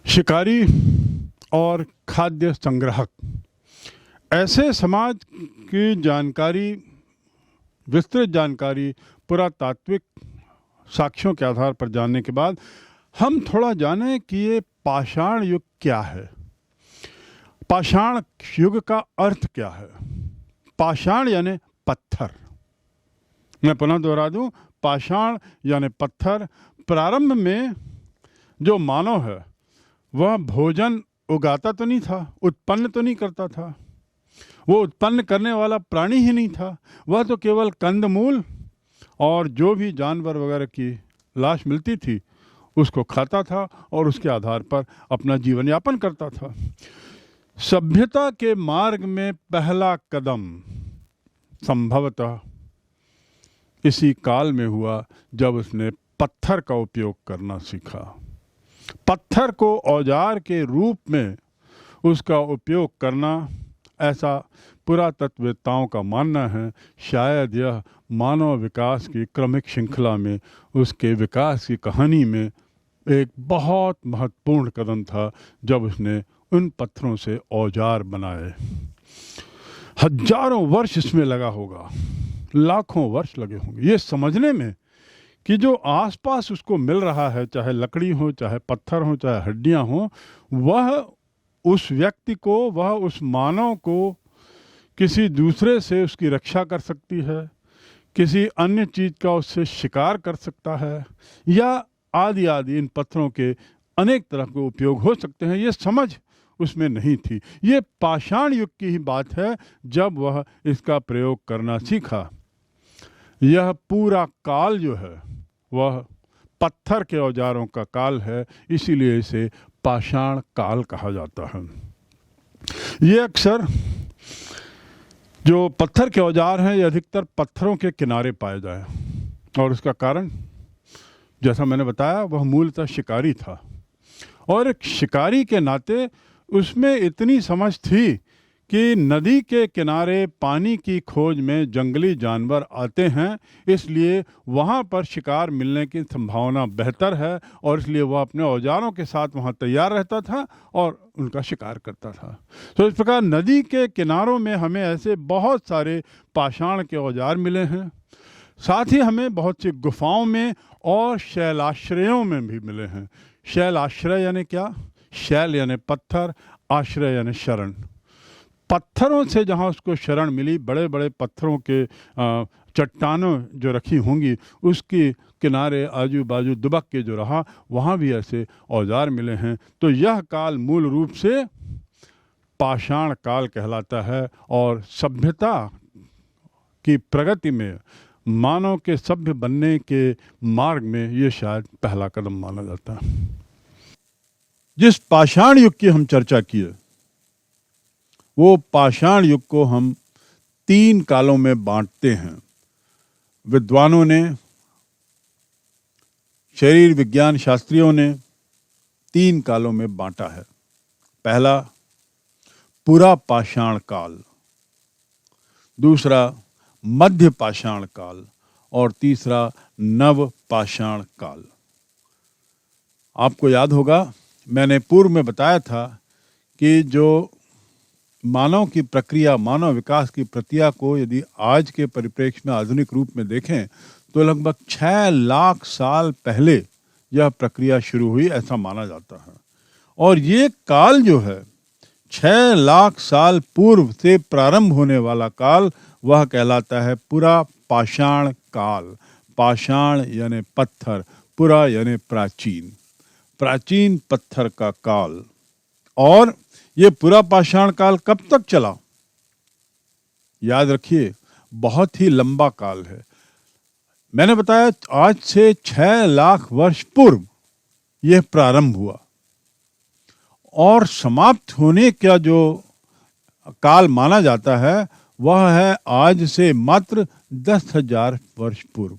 शिकारी और खाद्य संग्राहक ऐसे समाज की जानकारी, विस्तृत जानकारी पुरातात्विक साक्ष्यों के आधार पर जानने के बाद हम थोड़ा जानें कि ये पाषाण युग क्या है। पाषाण युग का अर्थ क्या है। पाषाण यानी पत्थर। मैं पुनः दोहरा दूं, पाषाण यानी पत्थर। प्रारंभ में जो मानव है वह भोजन उगाता तो नहीं था, उत्पन्न तो नहीं करता था, वो उत्पन्न करने वाला प्राणी ही नहीं था। वह तो केवल कंदमूल और जो भी जानवर वगैरह की लाश मिलती थी उसको खाता था और उसके आधार पर अपना जीवन यापन करता था। सभ्यता के मार्ग में पहला कदम संभवतः इसी काल में हुआ जब उसने पत्थर का उपयोग करना सीखा। पत्थर को औजार के रूप में उसका उपयोग करना, ऐसा पुरातत्ववेत्ताओं का मानना है। शायद यह मानव विकास की क्रमिक श्रृंखला में, उसके विकास की कहानी में एक बहुत महत्वपूर्ण कदम था जब उसने उन पत्थरों से औजार बनाए। हजारों वर्ष इसमें लगा होगा, लाखों वर्ष लगे होंगे ये समझने में कि जो आसपास उसको मिल रहा है, चाहे लकड़ी हो, चाहे पत्थर हो, चाहे हड्डियां हो, वह उस व्यक्ति को, वह उस मानव को किसी दूसरे से उसकी रक्षा कर सकती है, किसी अन्य चीज़ का उससे शिकार कर सकता है, या आदि आदि इन पत्थरों के अनेक तरह के उपयोग हो सकते हैं। ये समझ उसमें नहीं थी। ये पाषाण युग की ही बात है जब वह इसका प्रयोग करना सीखा। यह पूरा काल जो है वह पत्थर के औजारों का काल है, इसीलिए इसे पाषाण काल कहा जाता है। ये अक्सर जो पत्थर के औजार हैं ये अधिकतर पत्थरों के किनारे पाए जाए, और उसका कारण जैसा मैंने बताया वह मूलतः शिकारी था, और एक शिकारी के नाते उसमें इतनी समझ थी कि नदी के किनारे पानी की खोज में जंगली जानवर आते हैं, इसलिए वहाँ पर शिकार मिलने की संभावना बेहतर है, और इसलिए वह अपने औजारों के साथ वहाँ तैयार रहता था और उनका शिकार करता था। तो इस प्रकार नदी के किनारों में हमें ऐसे बहुत सारे पाषाण के औजार मिले हैं। साथ ही हमें बहुत सी गुफाओं में और शैलाश्रयों में भी मिले हैं। शैलाश्रय यानी क्या? शैल यानी पत्थर, आश्रय यानी शरण। पत्थरों से जहाँ उसको शरण मिली, बड़े बड़े पत्थरों के चट्टानों जो रखी होंगी उसके किनारे आजू बाजू दुबक के जो रहा, वहाँ भी ऐसे औजार मिले हैं। तो यह काल मूल रूप से पाषाण काल कहलाता है, और सभ्यता की प्रगति में, मानव के सभ्य बनने के मार्ग में ये शायद पहला कदम माना जाता है। जिस पाषाण युग की हम चर्चा किए, वो पाषाण युग को हम 3 कालों में बांटते हैं। विद्वानों ने, शरीर विज्ञान शास्त्रियों ने 3 कालों में बांटा है। पहला पुरा पाषाण काल, दूसरा मध्य पाषाण काल, और तीसरा नव पाषाण काल। आपको याद होगा मैंने पूर्व में बताया था कि जो मानव की प्रक्रिया, मानव विकास की प्रक्रिया को यदि आज के परिप्रेक्ष्य में आधुनिक रूप में देखें तो लगभग 6 लाख साल पहले यह प्रक्रिया शुरू हुई, ऐसा माना जाता है। और ये काल जो है 6 लाख साल पूर्व से प्रारंभ होने वाला काल, वह कहलाता है पुरा पाषाण काल। पाषाण यानी पत्थर, पुरा यानी प्राचीन, प्राचीन पत्थर का काल। और ये पुरा पाषाण काल कब तक चला? याद रखिए, बहुत ही लंबा काल है। मैंने बताया आज से 6 लाख वर्ष पूर्व यह प्रारंभ हुआ, और समाप्त होने का जो काल माना जाता है वह है आज से मात्र 10,000 वर्ष पूर्व।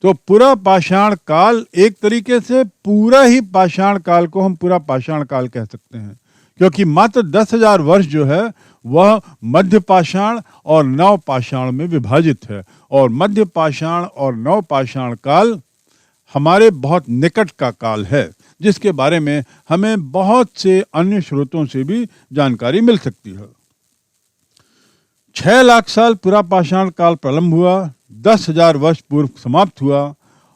तो पूरा पाषाण काल, एक तरीके से पूरा ही पाषाण काल को हम पूरा पाषाण काल कह सकते हैं, क्योंकि मात्र 10,000 वर्ष जो है वह मध्य पाषाण और नव पाषाण में विभाजित है। और मध्य पाषाण और नव पाषाण काल हमारे बहुत निकट का काल है, जिसके बारे में हमें बहुत से अन्य स्रोतों से भी जानकारी मिल सकती है। 6 लाख साल पूरा पाषाण काल प्रारंभ हुआ, 10,000 वर्ष पूर्व समाप्त हुआ,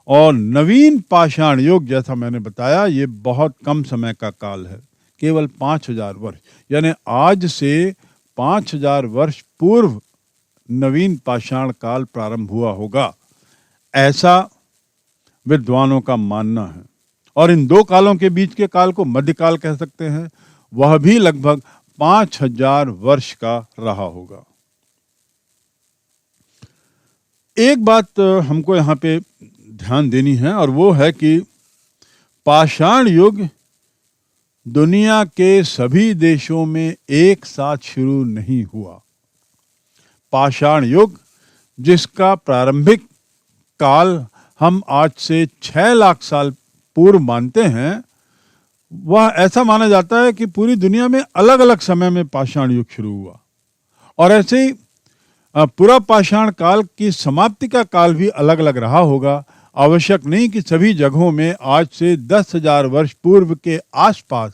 और नवीन पाषाण युग, जैसा मैंने बताया, ये बहुत कम समय का काल है, केवल 5,000 वर्ष। यानी आज से 5,000 वर्ष पूर्व नवीन पाषाण काल प्रारंभ हुआ होगा, ऐसा विद्वानों का मानना है। और इन दो कालों के बीच के काल को मध्यकाल कह सकते हैं। वह भी लगभग 5,000 वर्ष का रहा होगा। एक बात हमको यहाँ पे ध्यान देनी है, और वो है कि पाषाण युग दुनिया के सभी देशों में एक साथ शुरू नहीं हुआ। पाषाण युग, जिसका प्रारंभिक काल हम आज से 6 लाख साल पूर्व मानते हैं, वह ऐसा माना जाता है कि पूरी दुनिया में अलग अलग समय में पाषाण युग शुरू हुआ। और ऐसे ही पूरा पाषाण काल की समाप्ति का काल भी अलग अलग रहा होगा। आवश्यक नहीं कि सभी जगहों में आज से 10,000 वर्ष पूर्व के आसपास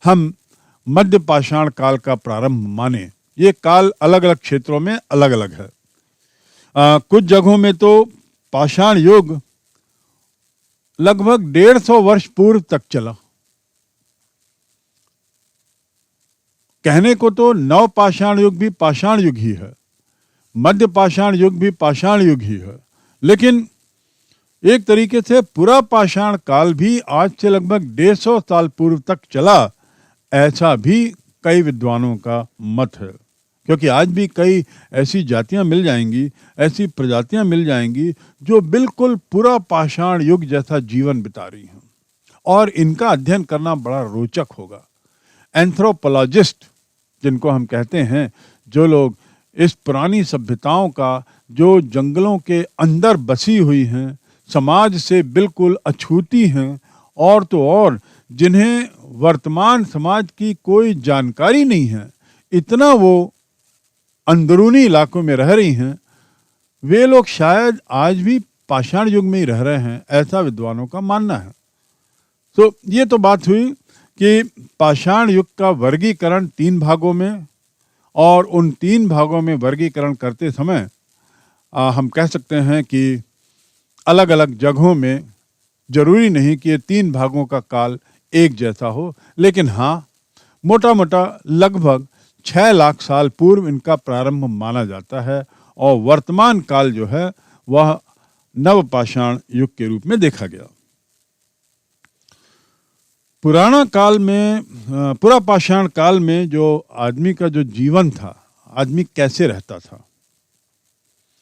हम मध्य पाषाण काल का प्रारंभ माने। ये काल अलग अलग क्षेत्रों में अलग अलग है। कुछ जगहों में तो पाषाण युग लगभग 150 वर्ष पूर्व तक चला। कहने को तो नव पाषाण युग भी पाषाण युग ही है, मध्य पाषाण युग भी पाषाण युग ही है, लेकिन एक तरीके से पूरा पाषाण काल भी आज से लगभग 150 साल पूर्व तक चला, ऐसा भी कई विद्वानों का मत है। क्योंकि आज भी कई ऐसी जातियां मिल जाएंगी, ऐसी प्रजातियां मिल जाएंगी जो बिल्कुल पूरा पाषाण युग जैसा जीवन बिता रही हैं, और इनका अध्ययन करना बड़ा रोचक होगा। एंथ्रोपोलॉजिस्ट जिनको हम कहते हैं, जो लोग इस पुरानी सभ्यताओं का, जो जंगलों के अंदर बसी हुई हैं, समाज से बिल्कुल अछूती हैं, और तो और जिन्हें वर्तमान समाज की कोई जानकारी नहीं है, इतना वो अंदरूनी इलाकों में रह रही हैं, वे लोग शायद आज भी पाषाण युग में ही रह रहे हैं, ऐसा विद्वानों का मानना है। तो ये तो बात हुई कि पाषाण युग का वर्गीकरण 3 भागों में, और उन 3 भागों में वर्गीकरण करते समय हम कह सकते हैं कि अलग अलग जगहों में जरूरी नहीं कि ये 3 भागों का काल एक जैसा हो, लेकिन हाँ, मोटा मोटा लगभग 6 लाख साल पूर्व इनका प्रारंभ माना जाता है, और वर्तमान काल जो है वह नवपाषाण युग के रूप में देखा गया। पुराना काल में, पूरा पाषाण काल में जो आदमी का जो जीवन था, आदमी कैसे रहता था,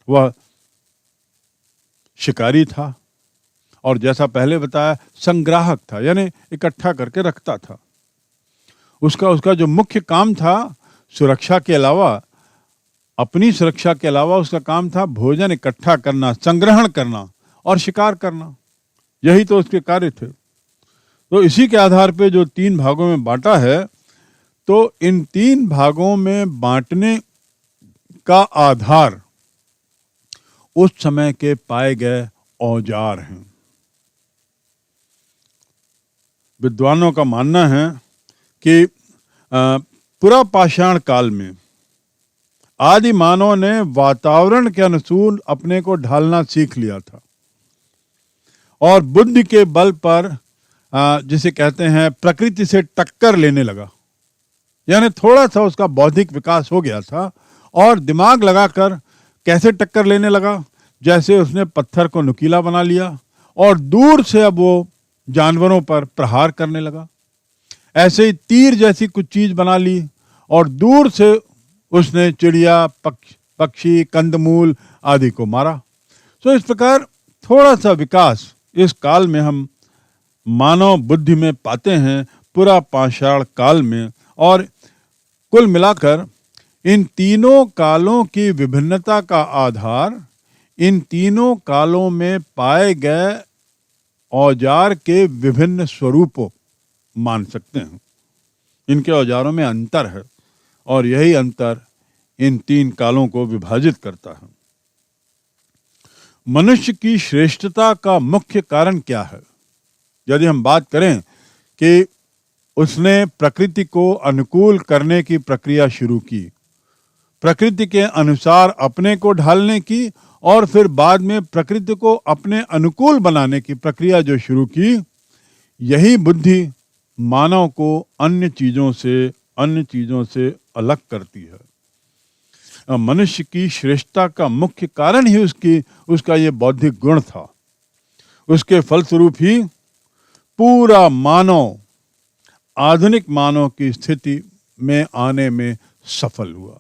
वह शिकारी था, और जैसा पहले बताया संग्राहक था, यानी इकट्ठा करके रखता था। उसका जो मुख्य काम था, सुरक्षा के अलावा, अपनी सुरक्षा के अलावा उसका काम था भोजन इकट्ठा करना, संग्रहण करना और शिकार करना। यही तो उसके कार्य थे। तो इसी के आधार पे जो 3 भागों में बांटा है, तो इन 3 भागों में बांटने का आधार उस समय के पाए गए औजार हैं। विद्वानों का मानना है कि पूरा पाषाण काल में आदि मानव ने वातावरण के अनुकूल अपने को ढालना सीख लिया था, और बुद्धि के बल पर जिसे कहते हैं प्रकृति से टक्कर लेने लगा। यानी थोड़ा सा उसका बौद्धिक विकास हो गया था, और दिमाग लगाकर कैसे टक्कर लेने लगा, जैसे उसने पत्थर को नुकीला बना लिया और दूर से अब वो जानवरों पर प्रहार करने लगा। ऐसे ही तीर जैसी कुछ चीज बना ली, और दूर से उसने चिड़िया, पक्षी, कंदमूल आदि को मारा। तो इस प्रकार थोड़ा सा विकास इस काल में हम मानव बुद्धि में पाते हैं, पूरा पाषाण काल में। और कुल मिलाकर इन तीनों कालों की विभिन्नता का आधार इन तीनों कालों में पाए गए औजार के विभिन्न स्वरूपों मान सकते हैं। इनके औजारों में अंतर है, और यही अंतर इन 3 कालों को विभाजित करता है। मनुष्य की श्रेष्ठता का मुख्य कारण क्या है? यदि हम बात करें कि उसने प्रकृति को अनुकूल करने की प्रक्रिया शुरू की, प्रकृति के अनुसार अपने को ढालने की, और फिर बाद में प्रकृति को अपने अनुकूल बनाने की प्रक्रिया जो शुरू की, यही बुद्धि मानव को अन्य चीजों से अलग करती है। मनुष्य की श्रेष्ठता का मुख्य कारण ही उसका ये बौद्धिक गुण था। उसके फलस्वरूप ही पूरा मानव आधुनिक मानव की स्थिति में आने में सफल हुआ।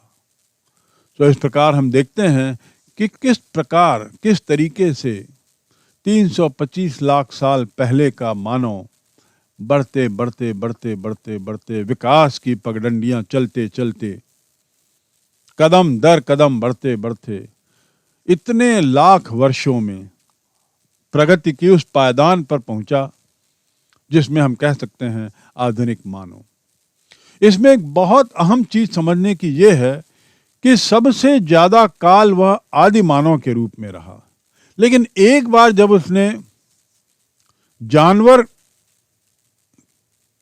तो इस प्रकार हम देखते हैं कि किस तरीके से 325 लाख साल पहले का मानव बढ़ते बढ़ते बढ़ते बढ़ते बढ़ते विकास की पगडंडियां चलते चलते कदम दर कदम बढ़ते बढ़ते इतने लाख वर्षों में प्रगति की उस पायदान पर पहुंचा जिसमें हम कह सकते हैं आधुनिक मानव। इसमें एक बहुत अहम चीज समझने की यह है कि सबसे ज्यादा काल वह आदि मानव के रूप में रहा, लेकिन एक बार जब उसने जानवर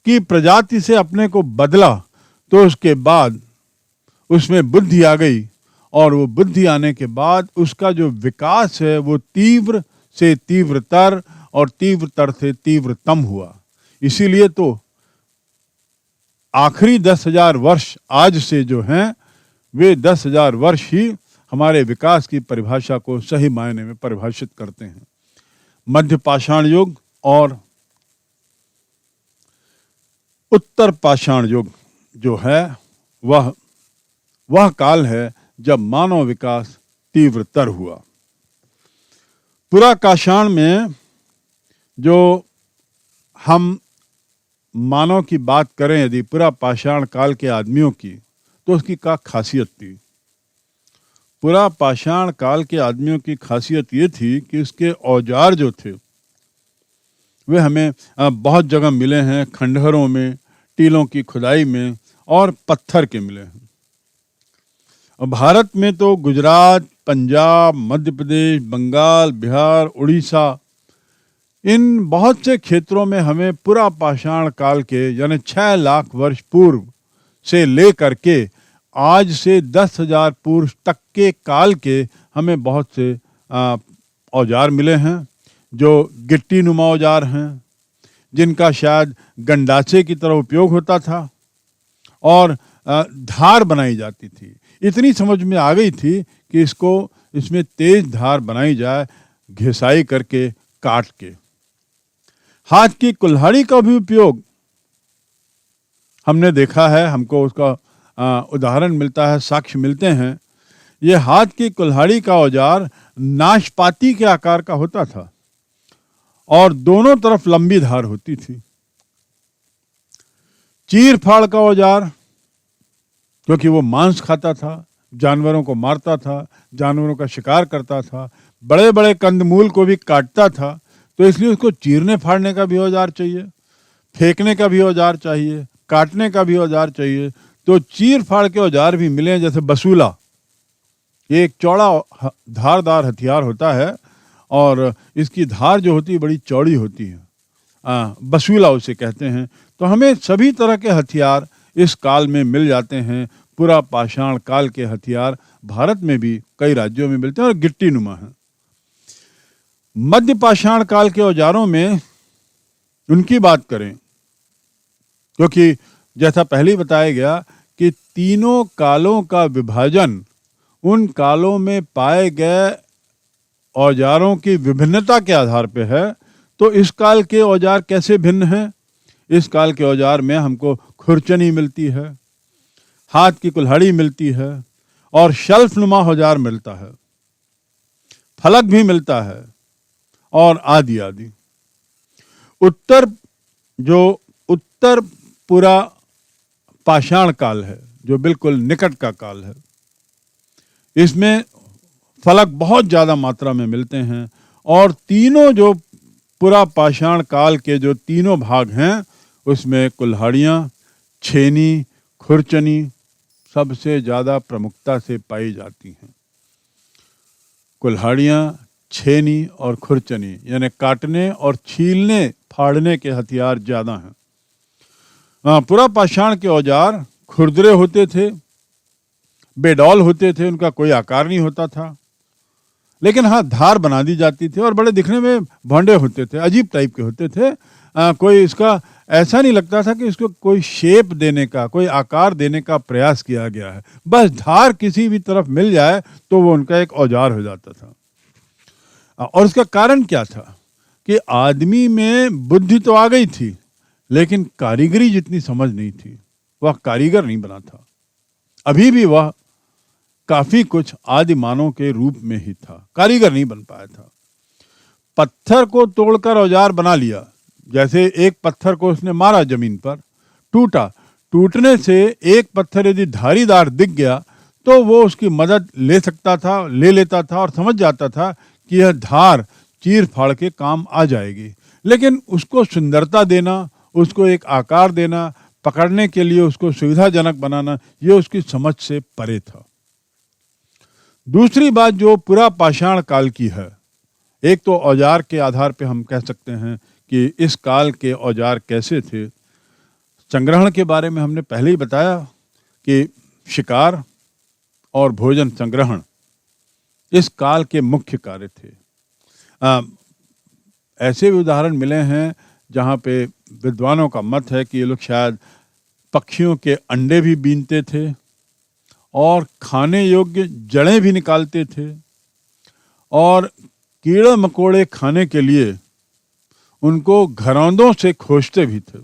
की प्रजाति से अपने को बदला तो उसके बाद उसमें बुद्धि आ गई, और वो बुद्धि आने के बाद उसका जो विकास है वो तीव्र से तीव्रतर और तीव्रतर से तीव्रतम हुआ। इसीलिए तो आखिरी 10,000 वर्ष आज से जो हैं वे 10,000 वर्ष ही हमारे विकास की परिभाषा को सही मायने में परिभाषित करते हैं। मध्य पाषाण युग और उत्तर पाषाण युग जो है वह काल है जब मानव विकास तीव्रतर हुआ। पुराकाषाण में जो हम मानव की बात करें, यदि पुरापाषाण काल के आदमियों की, तो उसकी क्या खासियत थी? पुरापाषाण काल के आदमियों की खासियत ये थी कि उसके औजार जो थे वे हमें बहुत जगह मिले हैं, खंडहरों में, टीलों की खुदाई में और पत्थर के मिले हैं। भारत में तो गुजरात, पंजाब, मध्य प्रदेश, बंगाल, बिहार, उड़ीसा, इन बहुत से क्षेत्रों में हमें पुरापाषाण काल के यानी 6 लाख वर्ष पूर्व से लेकर के आज से 10,000 पूर्व तक के काल के हमें बहुत से औजार मिले हैं, जो गिट्टी नुमा औजार हैं, जिनका शायद गंडाचे की तरह उपयोग होता था और धार बनाई जाती थी। इतनी समझ में आ गई थी कि इसमें तेज धार बनाई जाए, घिसाई करके, काट के। हाथ की कुल्हाड़ी का भी उपयोग हमने देखा है, हमको उसका उदाहरण मिलता है, साक्ष्य मिलते हैं। ये हाथ की कुल्हाड़ी का औजार नाशपाती के आकार का होता था और दोनों तरफ लंबी धार होती थी। चीर फाड़ का औजार, क्योंकि वो मांस खाता था, जानवरों को मारता था, जानवरों का शिकार करता था, बड़े बड़े कंदमूल को भी काटता था, तो इसलिए उसको चीरने फाड़ने का भी औजार चाहिए, फेंकने का भी औजार चाहिए, काटने का भी औजार चाहिए। तो चीर फाड़ के औजार भी मिले, जैसे बसूला, ये एक चौड़ा धारदार हथियार होता है और इसकी धार जो होती है बड़ी चौड़ी होती है, बसूला उसे कहते हैं। तो हमें सभी तरह के हथियार इस काल में मिल जाते हैं। पुरापाषाण काल के हथियार भारत में भी कई राज्यों में मिलते हैं और गिट्टी नुमा हैं। मध्य पाषाण काल के औजारों में उनकी बात करें, क्योंकि जैसा पहले ही बताया गया कि तीनों कालों का विभाजन उन कालों में पाए गए औजारों की विभिन्नता के आधार पर है। तो इस काल के औजार कैसे भिन्न हैं? इस काल के औजार में हमको खुरचनी मिलती है, हाथ की कुल्हाड़ी मिलती है और शल्फ नुमा औजार मिलता है, फलक भी मिलता है और आदि आदि। उत्तर पूरा पाषाण काल है, जो बिल्कुल निकट का काल है, इसमें फलक बहुत ज्यादा मात्रा में मिलते हैं और तीनों जो पूरा पाषाण काल के जो तीनों भाग हैं उसमें कुल्हाड़ियाँ, छेनी, खुरचनी सबसे ज्यादा प्रमुखता से पाई जाती हैं। कुल्हाड़ियाँ, छेनी और खुरचनी, यानी काटने और छीलने फाड़ने के हथियार ज्यादा हैं। पुरा पाषाण के औजार खुरदरे होते थे, बेडौल होते थे, उनका कोई आकार नहीं होता था, लेकिन हाँ धार बना दी जाती थी और बड़े दिखने में भौंडे होते थे, अजीब टाइप के होते थे। कोई इसका ऐसा नहीं लगता था कि इसको कोई शेप देने का, कोई आकार देने का प्रयास किया गया है। बस धार किसी भी तरफ मिल जाए तो वो उनका एक औजार हो जाता था। और उसका कारण क्या था कि आदमी में बुद्धि तो आ गई थी, लेकिन कारीगरी जितनी समझ नहीं थी, वह कारीगर नहीं बना था। अभी भी वह काफी कुछ आदि मानव के रूप में ही था, कारीगर नहीं बन पाया था। पत्थर को तोड़कर औजार बना लिया, जैसे एक पत्थर को उसने मारा जमीन पर, टूटा, टूटने से एक पत्थर यदि धारीदार दिख गया तो वो उसकी मदद ले सकता था, ले लेता था और समझ जाता था कि यह धार चीर फाड़ के काम आ जाएगी। लेकिन उसको सुंदरता देना, उसको एक आकार देना, पकड़ने के लिए उसको सुविधाजनक बनाना, ये उसकी समझ से परे था। दूसरी बात जो पुरा पाषाण काल की है, एक तो औजार के आधार पे हम कह सकते हैं कि इस काल के औजार कैसे थे। संग्रहण के बारे में हमने पहले ही बताया कि शिकार और भोजन संग्रहण इस काल के मुख्य कार्य थे। ऐसे भी उदाहरण मिले हैं जहाँ पे विद्वानों का मत है कि ये लोग शायद पक्षियों के अंडे भी बीनते थे और खाने योग्य जड़ें भी निकालते थे और कीड़े मकोड़े खाने के लिए उनको घरौंदों से खोजते भी थे।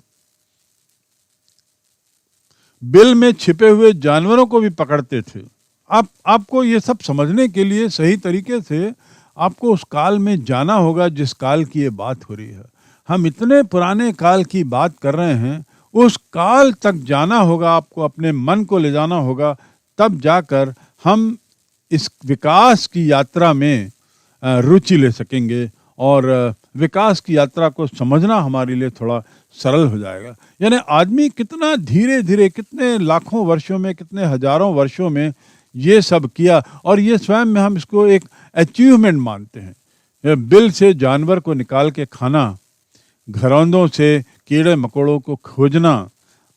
बिल में छिपे हुए जानवरों को भी पकड़ते थे। आपको ये सब समझने के लिए सही तरीके से आपको उस काल में जाना होगा जिस काल की ये बात हो रही है। हम इतने पुराने काल की बात कर रहे हैं, उस काल तक जाना होगा, आपको अपने मन को ले जाना होगा, तब जाकर हम इस विकास की यात्रा में रुचि ले सकेंगे और विकास की यात्रा को समझना हमारे लिए थोड़ा सरल हो जाएगा। यानी आदमी कितना धीरे धीरे, कितने लाखों वर्षों में, कितने हजारों वर्षों में ये सब किया, और ये स्वयं में हम इसको एक अचीवमेंट मानते हैं। बिल से जानवर को निकाल के खाना, घरौंदों से कीड़े मकोड़ों को खोजना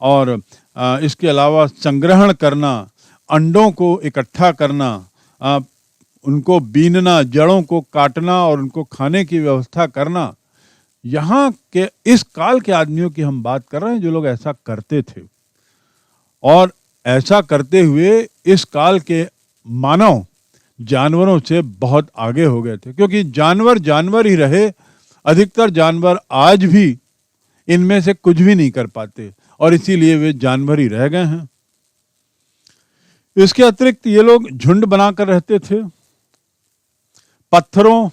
और इसके अलावा संग्रहण करना, अंडों को इकट्ठा करना, उनको बीनना, जड़ों को काटना और उनको खाने की व्यवस्था करना, यहाँ के इस काल के आदमियों की हम बात कर रहे हैं जो लोग ऐसा करते थे। और ऐसा करते हुए इस काल के मानव जानवरों से बहुत आगे हो गए थे, क्योंकि जानवर जानवर ही रहे। अधिकतर जानवर आज भी इनमें से कुछ भी नहीं कर पाते और इसीलिए वे जानवर ही रह गए हैं। इसके अतिरिक्त ये लोग झुंड बनाकर रहते थे, पत्थरों,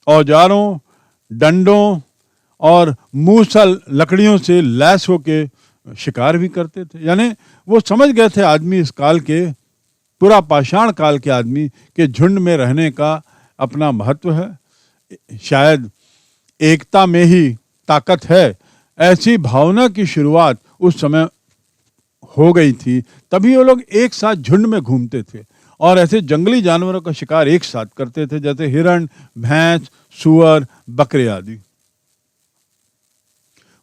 औजारों, डंडों और मूसल लकड़ियों से लैस होके शिकार भी करते थे। यानी वो समझ गए थे आदमी, इस काल के, पुरा पाषाण काल के आदमी, के झुंड में रहने का अपना महत्व है, शायद एकता में ही ताकत है, ऐसी भावना की शुरुआत उस समय हो गई थी। तभी वो लोग एक साथ झुंड में घूमते थे और ऐसे जंगली जानवरों का शिकार एक साथ करते थे, जैसे हिरण, भैंस, सुअर, बकरे आदि।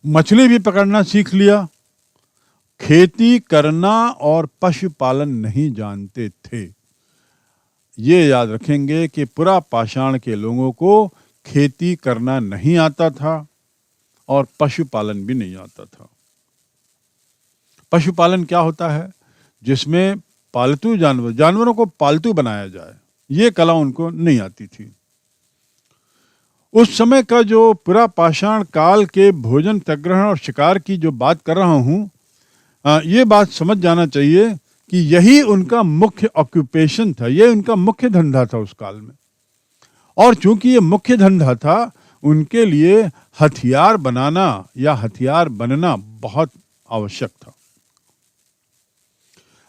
मछली भी पकड़ना सीख लिया। खेती करना और पशुपालन नहीं जानते थे। ये याद रखेंगे कि पुरा पाषाण के लोगों को खेती करना नहीं आता था और पशुपालन भी नहीं आता था। पशुपालन क्या होता है? जिसमें पालतू जानवरों को पालतू बनाया जाए, ये कला उनको नहीं आती थी। उस समय का जो पुरा पाषाण काल के भोजन संग्रहण और शिकार की जो बात कर रहा हूं, ये बात समझ जाना चाहिए कि यही उनका मुख्य ऑक्यूपेशन था, ये उनका मुख्य धंधा था उस काल में। और चूंकि ये मुख्य धंधा था, उनके लिए हथियार बनाना या हथियार बनना बहुत आवश्यक था।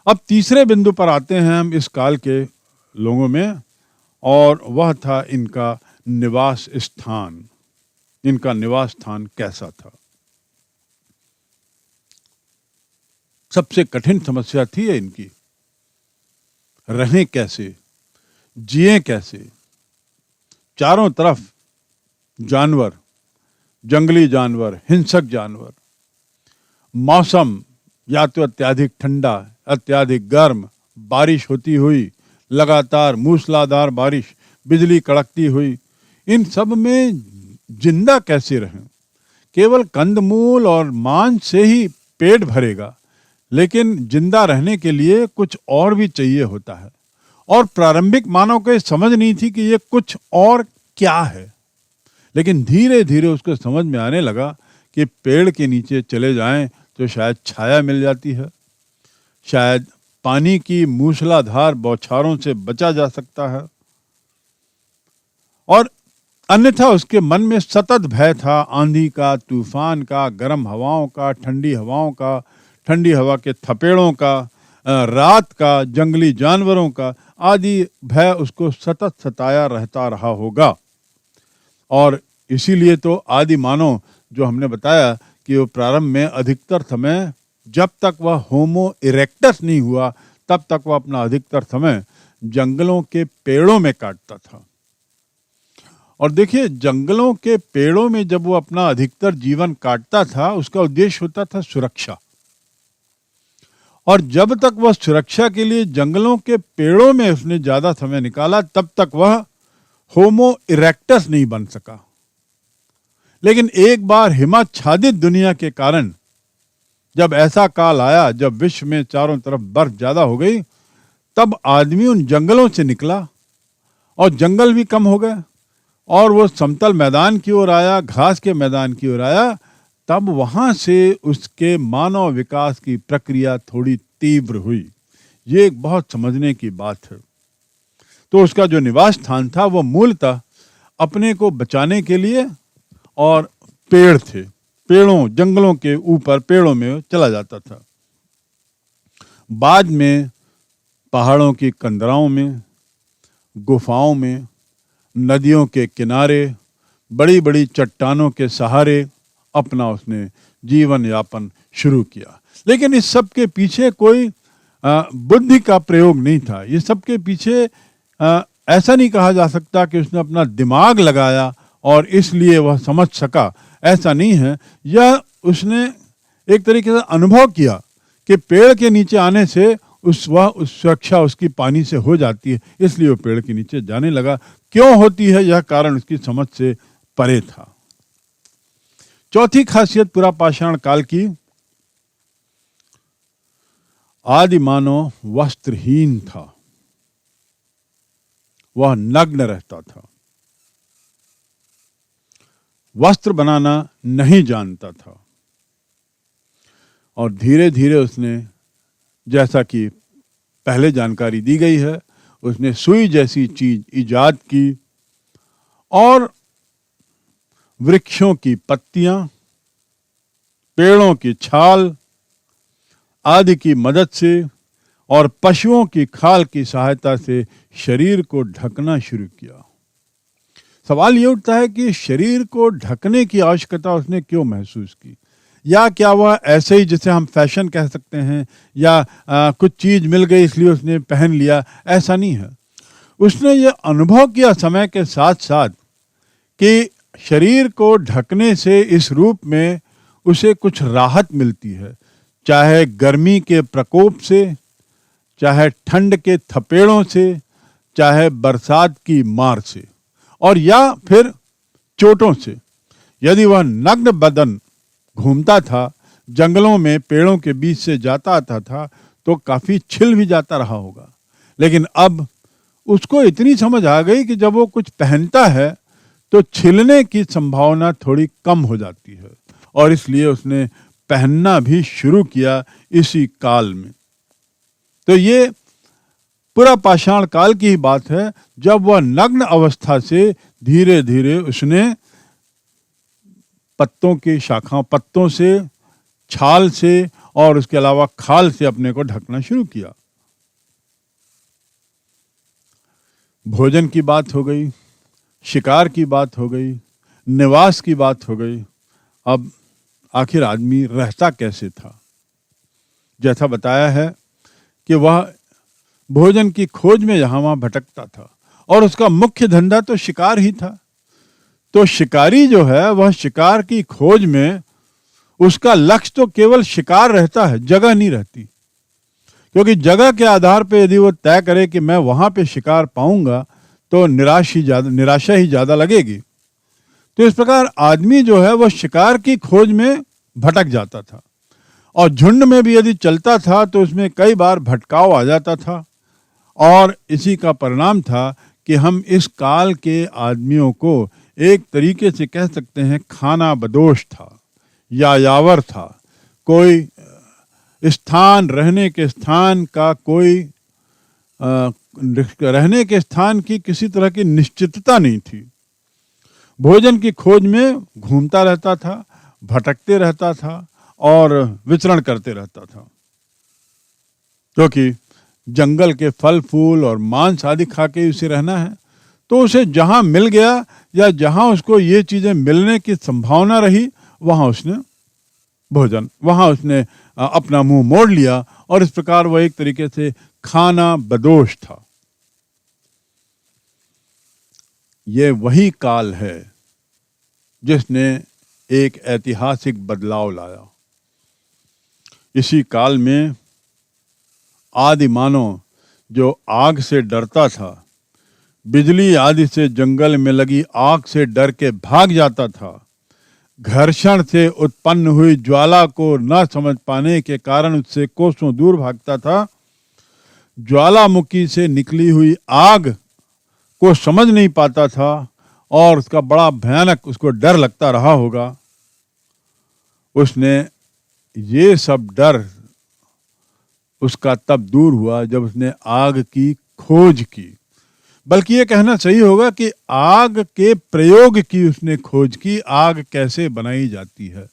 अब तीसरे बिंदु पर आते हैं हम इस काल के लोगों में, और वह था इनका निवास स्थान। इनका निवास स्थान कैसा था? सबसे कठिन समस्या थी ये इनकी। रहें कैसे, जिए कैसे, चारों तरफ जानवर, जंगली जानवर, हिंसक जानवर, मौसम या तो अत्यधिक ठंडा, अत्यधिक गर्म, बारिश होती हुई, लगातार मूसलाधार बारिश, बिजली कड़कती हुई, इन सब में जिंदा कैसे रहें? केवल कंदमूल और मांस से ही पेट भरेगा, लेकिन जिंदा रहने के लिए कुछ और भी चाहिए होता है। और प्रारंभिक मानव को समझ नहीं थी कि ये कुछ और क्या है, लेकिन धीरे धीरे उसको समझ में आने लगा कि पेड़ के नीचे चले जाएं तो शायद छाया मिल जाती है, शायद पानी की मूसलाधार बौछारों से बचा जा सकता है। और अन्यथा उसके मन में सतत भय था, आंधी का, तूफान का, गर्म हवाओं का, ठंडी हवाओं का, ठंडी हवा के थपेड़ों का, रात का, जंगली जानवरों का, आदि भय उसको सतत सताया रहता रहा होगा। और इसीलिए तो आदि मानव, जो हमने बताया कि वो प्रारंभ में अधिकतर समय, जब तक वह होमो इरेक्टस नहीं हुआ, तब तक वह अपना अधिकतर समय जंगलों के पेड़ों में काटता था। और देखिए, जंगलों के पेड़ों में जब वो अपना अधिकतर जीवन काटता था, उसका उद्देश्य होता था सुरक्षा। और जब तक वह सुरक्षा के लिए जंगलों के पेड़ों में उसने ज्यादा समय निकाला, तब तक वह होमो इरेक्टस नहीं बन सका। लेकिन एक बार हिमाच्छादित दुनिया के कारण जब ऐसा काल आया, जब विश्व में चारों तरफ बर्फ ज्यादा हो गई, तब आदमी उन जंगलों से निकला और जंगल भी कम हो गए और वो समतल मैदान की ओर आया, घास के मैदान की ओर आया। तब वहां से उसके मानव विकास की प्रक्रिया थोड़ी तीव्र हुई। ये एक बहुत समझने की बात है। तो उसका जो निवास स्थान था वो मूलतः अपने को बचाने के लिए और पेड़ थे, पेड़ों, जंगलों के ऊपर पेड़ों में चला जाता था। बाद में पहाड़ों की कंदराओं में, गुफाओं में, नदियों के किनारे, बड़ी बड़ी चट्टानों के सहारे अपना उसने जीवन यापन शुरू किया। लेकिन इस सब के पीछे कोई बुद्धि का प्रयोग नहीं था। ये सब के पीछे ऐसा नहीं कहा जा सकता कि उसने अपना दिमाग लगाया और इसलिए वह समझ सका, ऐसा नहीं है। यह उसने एक तरीके से अनुभव किया कि पेड़ के नीचे आने से उस सुरक्षा उसकी पानी से हो जाती है, इसलिए वो पेड़ के नीचे जाने लगा। क्यों होती है, यह कारण उसकी समझ से परे था। चौथी खासियत पुरा पाषाण काल की, आदि मानव वस्त्रहीन था, वह नग्न रहता था, वस्त्र बनाना नहीं जानता था। और धीरे धीरे उसने, जैसा कि पहले जानकारी दी गई है, उसने सुई जैसी चीज इजाद की और वृक्षों की पत्तियां, पेड़ों की छाल आदि की मदद से और पशुओं की खाल की सहायता से शरीर को ढकना शुरू किया। सवाल ये उठता है कि शरीर को ढकने की आवश्यकता उसने क्यों महसूस की, या क्या वह ऐसे ही, जैसे हम फैशन कह सकते हैं, या कुछ चीज मिल गई इसलिए उसने पहन लिया, ऐसा नहीं है। उसने ये अनुभव किया समय के साथ साथ कि शरीर को ढकने से इस रूप में उसे कुछ राहत मिलती है, चाहे गर्मी के प्रकोप से, चाहे ठंड के थपेड़ों से, चाहे बरसात की मार से, और या फिर चोटों से। यदि वह नग्न बदन घूमता था, जंगलों में पेड़ों के बीच से जाता आता था, तो काफी छिल भी जाता रहा होगा। लेकिन अब उसको इतनी समझ आ गई कि जब वो कुछ पहनता है तो छिलने की संभावना थोड़ी कम हो जाती है, और इसलिए उसने पहनना भी शुरू किया इसी काल में। तो ये पूरा पाषाण काल की ही बात है, जब वह नग्न अवस्था से धीरे धीरे उसने पत्तों की शाखाओं, पत्तों से, छाल से और उसके अलावा खाल से अपने को ढकना शुरू किया। भोजन की बात हो गई, शिकार की बात हो गई, निवास की बात हो गई। अब आखिर आदमी रहता कैसे था? जैसा बताया है कि वह भोजन की खोज में यहाँ वहाँ भटकता था और उसका मुख्य धंधा तो शिकार ही था। तो शिकारी जो है वह शिकार की खोज में उसका लक्ष्य तो केवल शिकार रहता है, जगह नहीं रहती। क्योंकि जगह के आधार पर यदि वो तय करे कि मैं वहां पे शिकार पाऊंगा तो निराशा ही ज्यादा लगेगी। तो इस प्रकार आदमी जो है वह शिकार की खोज में भटक जाता था, और झुंड में भी यदि चलता था तो उसमें कई बार भटकाव आ जाता था। और इसी का परिणाम था कि हम इस काल के आदमियों को एक तरीके से कह सकते हैं खाना बदोश था, यायावर था। कोई स्थान, रहने के स्थान का कोई रहने के स्थान की किसी तरह की निश्चितता नहीं थी। भोजन की खोज में घूमता रहता था, भटकते रहता था और विचरण करते रहता था। क्योंकि जंगल के फल फूल और मांस आदि खा के उसे रहना है, तो उसे जहां मिल गया या जहां उसको ये चीजें मिलने की संभावना रही, वहां उसने वहां उसने अपना मुंह मोड़ लिया, और इस प्रकार वह एक तरीके से खाना बदोश था। ये वही काल है जिसने एक ऐतिहासिक बदलाव लाया। इसी काल में आदि मानव जो आग से डरता था, बिजली आदि से जंगल में लगी आग से डर के भाग जाता था, घर्षण से उत्पन्न हुई ज्वाला को न समझ पाने के कारण उससे कोसों दूर भागता था, ज्वालामुखी से निकली हुई आग को समझ नहीं पाता था और उसका बड़ा भयानक उसको डर लगता रहा होगा। उसने ये सब डर उसका तब दूर हुआ जब उसने आग की खोज की। बल्कि ये कहना सही होगा कि आग के प्रयोग की उसने खोज की, आग कैसे बनाई जाती है।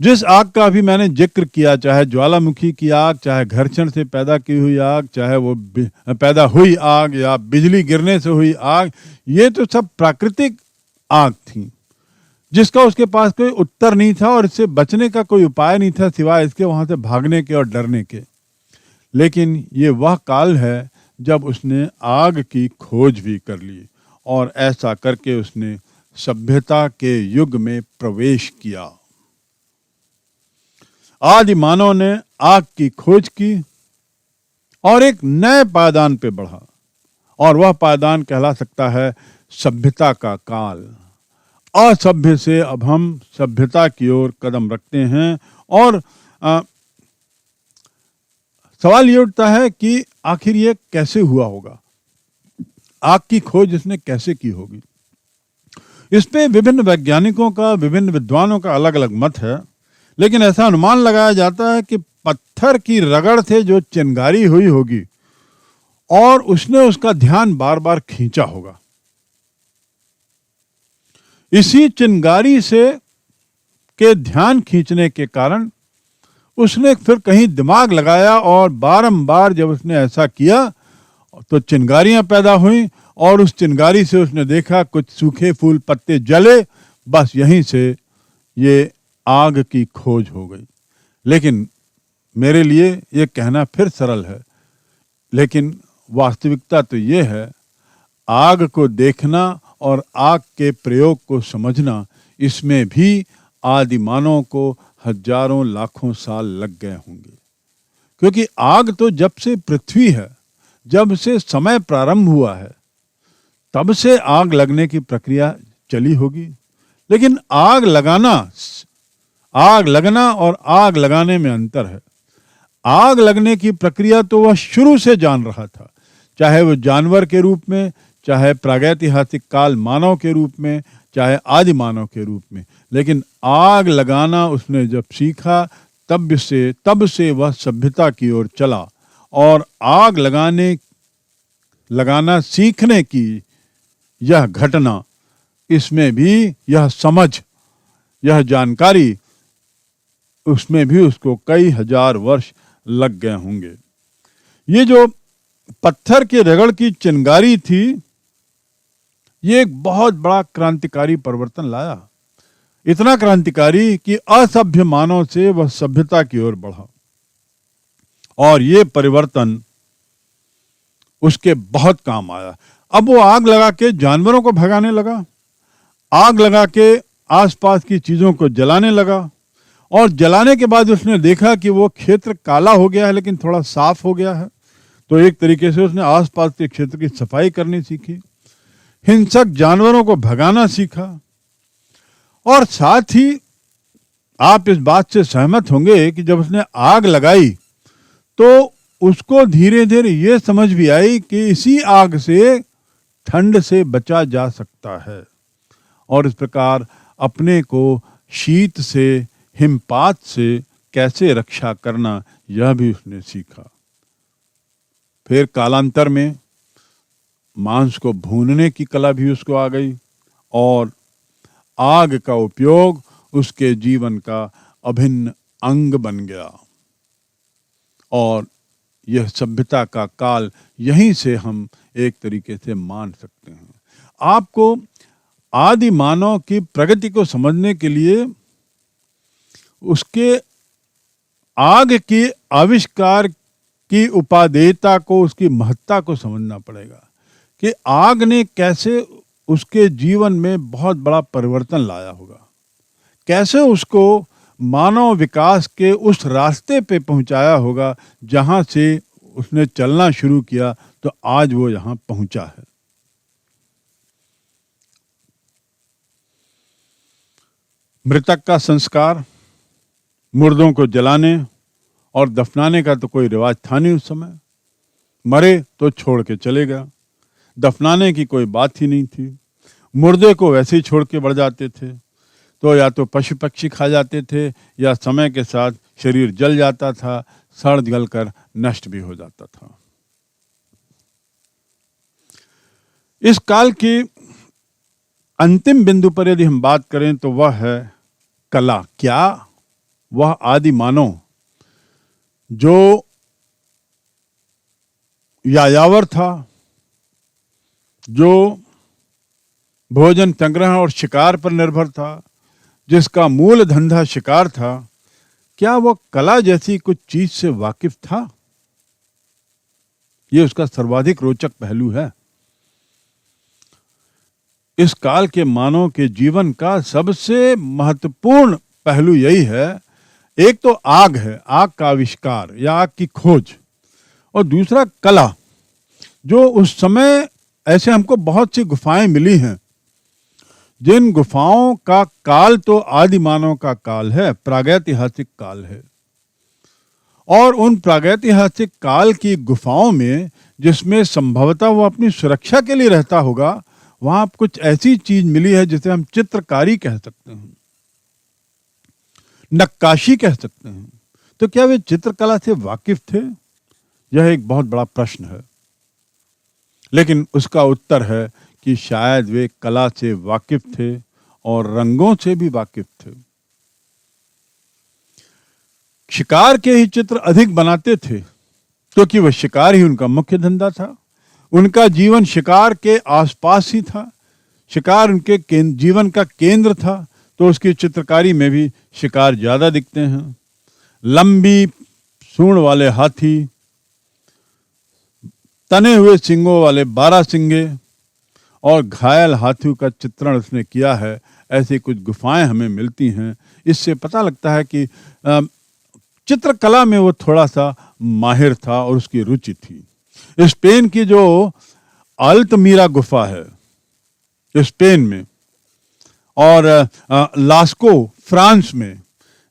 जिस आग का अभी मैंने जिक्र किया, चाहे ज्वालामुखी की आग, चाहे घर्षण से पैदा की हुई आग, चाहे वो पैदा हुई आग या बिजली गिरने से हुई आग, ये तो सब प्राकृतिक आग थी जिसका उसके पास कोई उत्तर नहीं था और इससे बचने का कोई उपाय नहीं था सिवाय इसके वहां से भागने के और डरने के। लेकिन ये वह काल है जब उसने आग की खोज भी कर ली, और ऐसा करके उसने सभ्यता के युग में प्रवेश किया। आदि मानव ने आग की खोज की और एक नए पायदान पे बढ़ा, और वह पायदान कहला सकता है सभ्यता का काल। असभ्य से अब हम सभ्यता की ओर कदम रखते हैं, और सवाल ये उठता है कि आखिर ये कैसे हुआ होगा, आग की खोज इसने कैसे की होगी। इस पे विभिन्न वैज्ञानिकों का, विभिन्न विद्वानों का अलग अलग मत है, लेकिन ऐसा अनुमान लगाया जाता है कि पत्थर की रगड़ से जो चिंगारी हुई होगी और उसने उसका ध्यान बार बार खींचा होगा। इसी चिंगारी से के ध्यान खींचने के कारण उसने फिर कहीं दिमाग लगाया, और बारंबार जब उसने ऐसा किया तो चिंगारियां पैदा हुई, और उस चिंगारी से उसने देखा कुछ सूखे फूल पत्ते जले, बस यहीं से ये आग की खोज हो गई। लेकिन मेरे लिए ये कहना फिर सरल है, लेकिन वास्तविकता तो ये है, आग को देखना और आग के प्रयोग को समझना, इसमें भी आदि मानव को हजारों लाखों साल लग गए होंगे। क्योंकि आग तो जब से पृथ्वी है, जब से समय प्रारंभ हुआ है, तब से आग लगने की प्रक्रिया चली होगी। लेकिन आग लगना और आग लगाने में अंतर है। आग लगने की प्रक्रिया तो वह शुरू से जान रहा था, चाहे वो जानवर के रूप में, चाहे प्रागैतिहासिक काल मानव के रूप में, चाहे आदि मानव के रूप में। लेकिन आग लगाना उसने जब सीखा, तब से वह सभ्यता की ओर चला, और आग लगाना सीखने की यह घटना, इसमें भी यह समझ, यह जानकारी, उसमें भी उसको कई हजार वर्ष लग गए होंगे। ये जो पत्थर के रगड़ की चिंगारी थी, ये एक बहुत बड़ा क्रांतिकारी परिवर्तन लाया। इतना क्रांतिकारी कि असभ्य मानव से वह सभ्यता की ओर बढ़ा, और ये परिवर्तन उसके बहुत काम आया। अब वो आग लगा के जानवरों को भगाने लगा, आग लगा के आसपास की चीजों को जलाने लगा, और जलाने के बाद उसने देखा कि वो क्षेत्र काला हो गया है लेकिन थोड़ा साफ हो गया है। तो एक तरीके से उसने आसपास के क्षेत्र की सफाई करनी सीखी, हिंसक जानवरों को भगाना सीखा। और साथ ही आप इस बात से सहमत होंगे कि जब उसने आग लगाई तो उसको धीरे धीरे ये समझ भी आई कि इसी आग से ठंड से बचा जा सकता है, और इस प्रकार अपने को शीत से, हिमपात से कैसे रक्षा करना, यह भी उसने सीखा। फिर कालांतर में मांस को भूनने की कला भी उसको आ गई, और आग का उपयोग उसके जीवन का अभिन्न अंग बन गया। और यह सभ्यता का काल यहीं से हम एक तरीके से मान सकते हैं। आपको आदि मानव की प्रगति को समझने के लिए उसके आग के आविष्कार की उपादेयता को, उसकी महत्ता को समझना पड़ेगा कि आग ने कैसे उसके जीवन में बहुत बड़ा परिवर्तन लाया होगा, कैसे उसको मानव विकास के उस रास्ते पे पहुंचाया होगा जहां से उसने चलना शुरू किया तो आज वो यहां पहुंचा है। मृतक का संस्कार, मुर्दों को जलाने और दफनाने का तो कोई रिवाज था नहीं उस समय। मरे तो छोड़ के चले गया, दफनाने की कोई बात ही नहीं थी। मुर्दे को वैसे ही छोड़ के बढ़ जाते थे, तो या तो पशु पक्षी खा जाते थे या समय के साथ शरीर जल जाता था, सड़ गल कर नष्ट भी हो जाता था। इस काल की अंतिम बिंदु पर यदि हम बात करें तो वह है कला। क्या वह आदि मानव जो यायावर था, जो भोजन संग्रह और शिकार पर निर्भर था, जिसका मूल धंधा शिकार था, क्या वह कला जैसी कुछ चीज से वाकिफ था? यह उसका सर्वाधिक रोचक पहलू है। इस काल के मानव के जीवन का सबसे महत्वपूर्ण पहलू यही है, एक तो आग है, आग का आविष्कार या आग की खोज, और दूसरा कला। जो उस समय ऐसे हमको बहुत सी गुफाएं मिली हैं, जिन गुफाओं का काल तो आदि मानव का काल है, प्रागैतिहासिक काल है, और उन प्रागैतिहासिक काल की गुफाओं में जिसमें संभवतः वो अपनी सुरक्षा के लिए रहता होगा, वहां कुछ ऐसी चीज मिली है जिसे हम चित्रकारी कह सकते हैं, नक्काशी कह सकते हैं। तो क्या वे चित्रकला से वाकिफ थे? यह एक बहुत बड़ा प्रश्न है, लेकिन उसका उत्तर है कि शायद वे कला से वाकिफ थे और रंगों से भी वाकिफ थे। शिकार के ही चित्र अधिक बनाते थे क्योंकि वह शिकार ही उनका मुख्य धंधा था। उनका जीवन शिकार के आसपास ही था, शिकार उनके जीवन का केंद्र था, तो उसकी चित्रकारी में भी शिकार ज्यादा दिखते हैं। लंबी सूंड वाले हाथी, तने हुए सिंगों वाले 12 सिंगे और घायल हाथियों का चित्रण उसने किया है। ऐसी कुछ गुफाएं हमें मिलती हैं। इससे पता लगता है कि चित्रकला में वो थोड़ा सा माहिर था और उसकी रुचि थी। स्पेन की जो अल्तमीरा गुफा है स्पेन में, और लास्को फ्रांस में,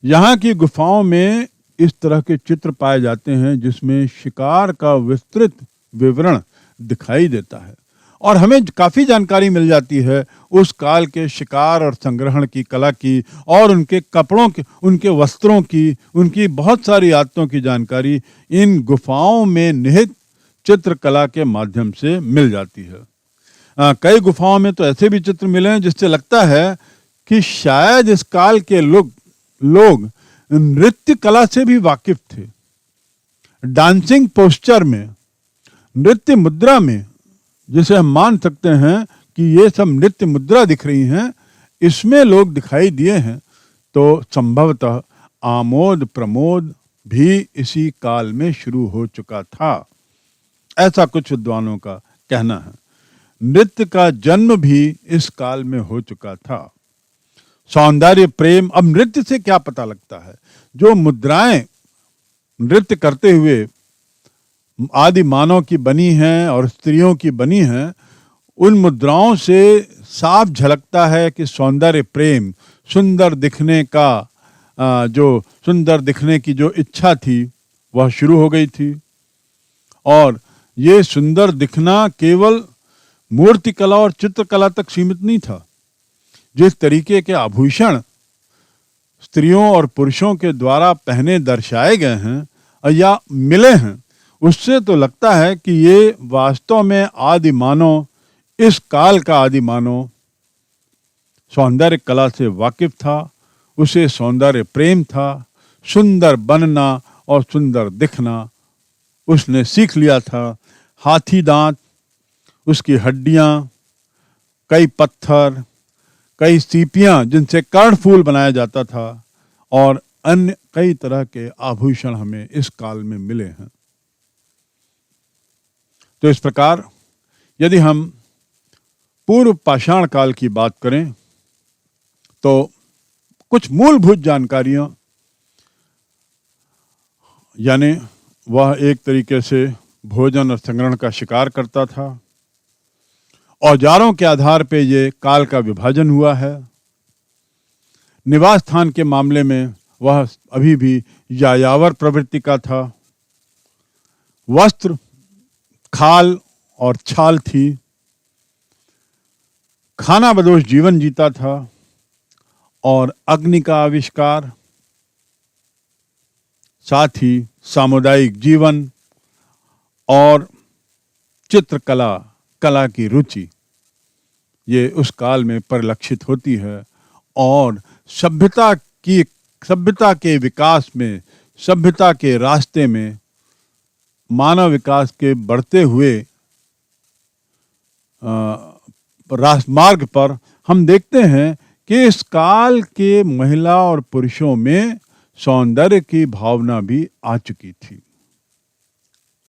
यहाँ की गुफाओं में इस तरह के चित्र पाए जाते हैं जिसमें शिकार का विस्तृत विवरण दिखाई देता है, और हमें काफी जानकारी मिल जाती है उस काल के शिकार और संग्रहण की कला की, और उनके कपड़ों की, उनके वस्त्रों की, उनकी बहुत सारी आदतों की जानकारी इन गुफाओं में निहित चित्रकला के माध्यम से मिल जाती है। कई गुफाओं में तो ऐसे भी चित्र मिले हैं जिससे लगता है कि शायद इस काल के लोग नृत्य कला से भी वाकिफ थे। डांसिंग पोस्चर में, नृत्य मुद्रा में, जिसे हम मान सकते हैं कि ये सब नृत्य मुद्रा दिख रही हैं, इसमें लोग दिखाई दिए हैं, तो संभवतः आमोद प्रमोद भी इसी काल में शुरू हो चुका था। ऐसा कुछ विद्वानों का कहना है। नृत्य का जन्म भी इस काल में हो चुका था। सौंदर्य प्रेम, अब नृत्य से क्या पता लगता है? जो मुद्राएं नृत्य करते हुए आदि मानव की बनी हैं और स्त्रियों की बनी हैं, उन मुद्राओं से साफ झलकता है कि सौंदर्य प्रेम, सुंदर दिखने का जो सुंदर दिखने की जो इच्छा थी वह शुरू हो गई थी। और ये सुंदर दिखना केवल मूर्तिकला और चित्रकला तक सीमित नहीं था। जिस तरीके के आभूषण स्त्रियों और पुरुषों के द्वारा पहने दर्शाए गए हैं या मिले हैं, उससे तो लगता है कि ये वास्तव में आदि मानव, इस काल का आदि मानव सौंदर्य कला से वाकिफ था, उसे सौंदर्य प्रेम था, सुंदर बनना और सुंदर दिखना उसने सीख लिया था। हाथी दांत, उसकी हड्डियां, कई पत्थर, कई सीपियां जिनसे कर्णफूल बनाया जाता था और अन्य कई तरह के आभूषण हमें इस काल में मिले हैं। तो इस प्रकार यदि हम पूर्व पाषाण काल की बात करें तो कुछ मूलभूत जानकारियां, यानी वह एक तरीके से भोजन और संग्रहण का शिकार करता था। औजारों के आधार पर ये काल का विभाजन हुआ है। निवास स्थान के मामले में वह अभी भी यायावर प्रवृत्ति का था। वस्त्र खाल और छाल थी। खाना बदोश जीवन जीता था और अग्नि का आविष्कार, साथ ही सामुदायिक जीवन और चित्रकला, कला की रुचि, ये उस काल में परिलक्षित होती है। और सभ्यता के विकास में, सभ्यता के रास्ते में, मानव विकास के बढ़ते हुए राजमार्ग पर हम देखते हैं कि इस काल के महिला और पुरुषों में सौंदर्य की भावना भी आ चुकी थी।